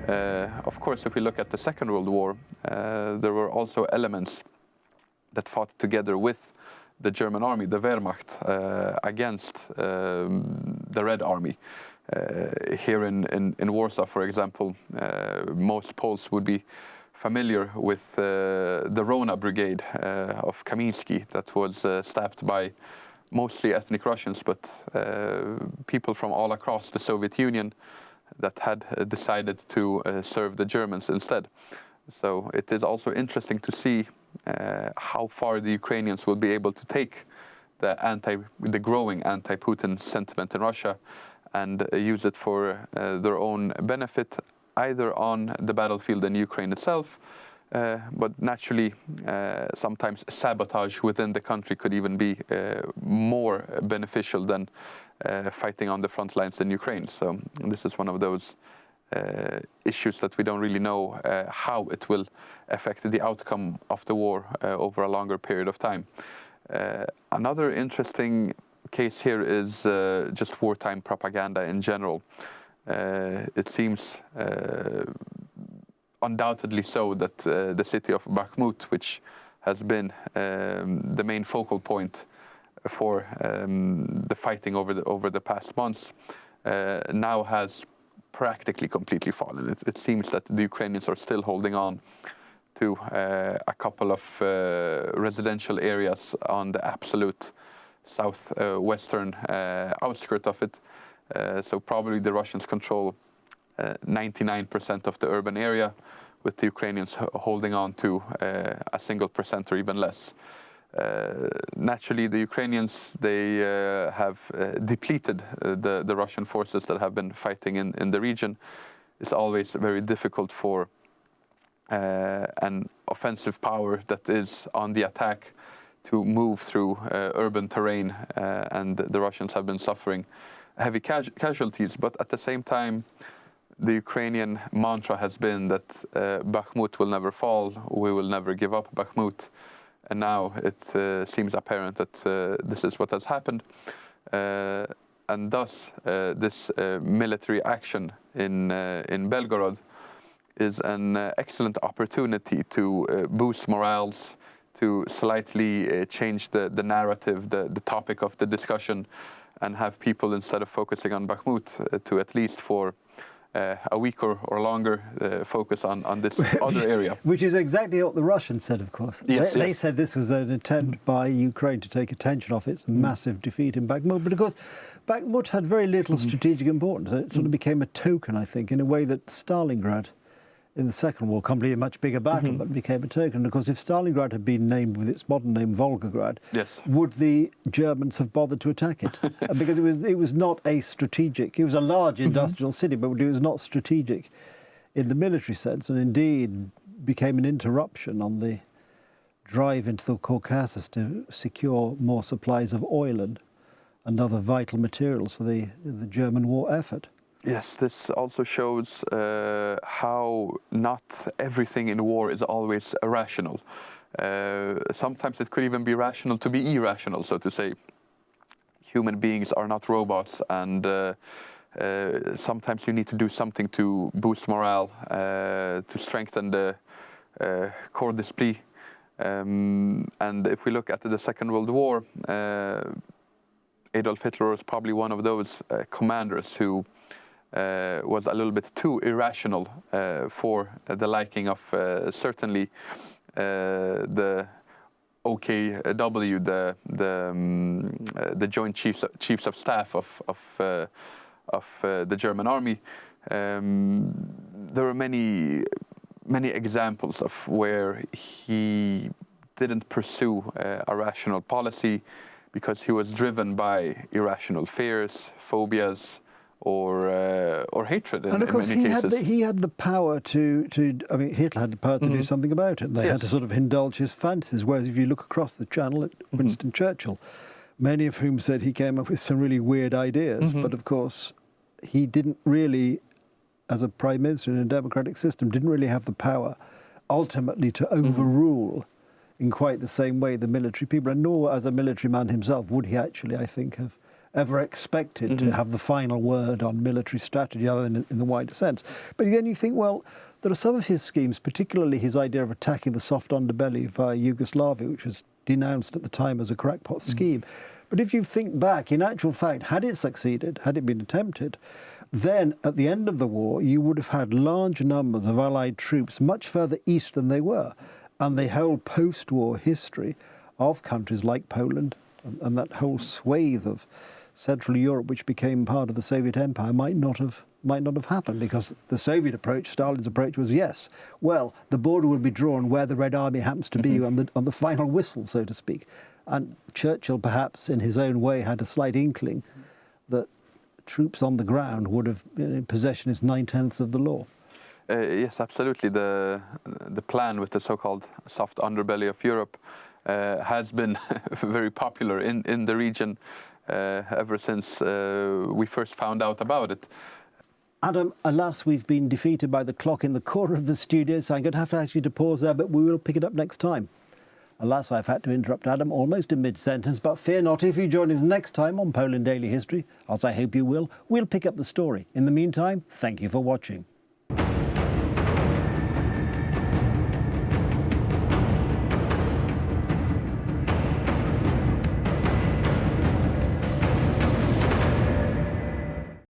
Of course, if we look at the Second World War, there were also elements that fought together with the German army, the Wehrmacht, against the Red Army. Here in Warsaw, for example, most Poles would be familiar with the Rona Brigade of Kamiński that was staffed by mostly ethnic Russians, but people from all across the Soviet Union that had decided to serve the Germans instead. So it is also interesting to see how far the Ukrainians will be able to take the growing anti-Putin sentiment in Russia and use it for their own benefit, either on the battlefield in Ukraine itself, but naturally sometimes sabotage within the country could even be more beneficial than fighting on the front lines in Ukraine. So this is one of those issues that we don't really know how it will affect the outcome of the war over a longer period of time. Another interesting case here is just wartime propaganda in general. It seems undoubtedly so that the city of Bakhmut, which has been the main focal point for the fighting over the past months, now has practically completely fallen. It seems that the Ukrainians are still holding on to a couple of residential areas on the absolute southwestern outskirt of it. So probably the Russians control 99% of the urban area, with the Ukrainians holding on to a single percent or even less. Naturally, the Ukrainians, they have depleted the Russian forces that have been fighting in the region. It's always very difficult for an offensive power that is on the attack to move through urban terrain, and the Russians have been suffering heavy casualties. But at the same time, the Ukrainian mantra has been that Bakhmut will never fall, we will never give up Bakhmut. And now it seems apparent that this is what has happened. And thus, this military action in Belgorod is an excellent opportunity to boost morals, to slightly change the narrative, the topic of the discussion, and have people, instead of focusing on Bakhmut, to at least for a week or longer focus on this other area. Which is exactly what the Russians said, of course. Yes, they said this was an attempt by Ukraine to take attention off its massive defeat in Bakhmut. But of course, Bakhmut had very little strategic importance. It sort of became a token, I think, in a way that Stalingrad in the Second War, probably a much bigger battle, but became a token. And of course, if Stalingrad had been named with its modern name Volgograd, yes, would the Germans have bothered to attack it? Because it was not a strategic. It was a large industrial city, but it was not strategic in the military sense, and indeed became an interruption on the drive into the Caucasus to secure more supplies of oil and other vital materials for the German war effort. Yes, this also shows how not everything in war is always irrational. Sometimes it could even be rational to be irrational, so to say. Human beings are not robots, and sometimes you need to do something to boost morale, to strengthen the corps d'esprit. And if we look at the Second World War, Adolf Hitler was probably one of those commanders who was a little bit too irrational for the liking of certainly the OKW, the Joint Chiefs of Staff of the German Army. There were many examples of where he didn't pursue a rational policy because he was driven by irrational fears, phobias, or hatred in many cases. And of course, he had the power to I mean, Hitler had the power to do something about it. They had to sort of indulge his fantasies, whereas if you look across the channel at Winston Churchill, many of whom said he came up with some really weird ideas, but of course, he didn't really, as a prime minister in a democratic system, didn't really have the power ultimately to overrule in quite the same way the military people, and nor as a military man himself would he actually, I think, have ever expected to have the final word on military strategy other than in the wider sense. But then you think, well, there are some of his schemes, particularly his idea of attacking the soft underbelly via Yugoslavia, which was denounced at the time as a crackpot scheme. But if you think back, in actual fact, had it succeeded, had it been attempted, then at the end of the war, you would have had large numbers of Allied troops much further east than they were. And the whole post-war history of countries like Poland and that whole swathe of Central Europe, which became part of the Soviet Empire, might not have happened, because the Soviet approach, Stalin's approach, was yes, well, the border will be drawn where the Red Army happens to be on the final whistle, so to speak. And Churchill, perhaps in his own way, had a slight inkling that troops on the ground would have been in possession is 9/10 of the law. Yes, absolutely. The plan with the so-called soft underbelly of Europe has been very popular in the region ever since we first found out about it. Adam, alas, we've been defeated by the clock in the corner of the studio, so I'm going to have to ask you to pause there, but we will pick it up next time. Alas, I've had to interrupt Adam almost in mid-sentence, but fear not, if you join us next time on Poland Daily History, as I hope you will, we'll pick up the story. In the meantime, thank you for watching.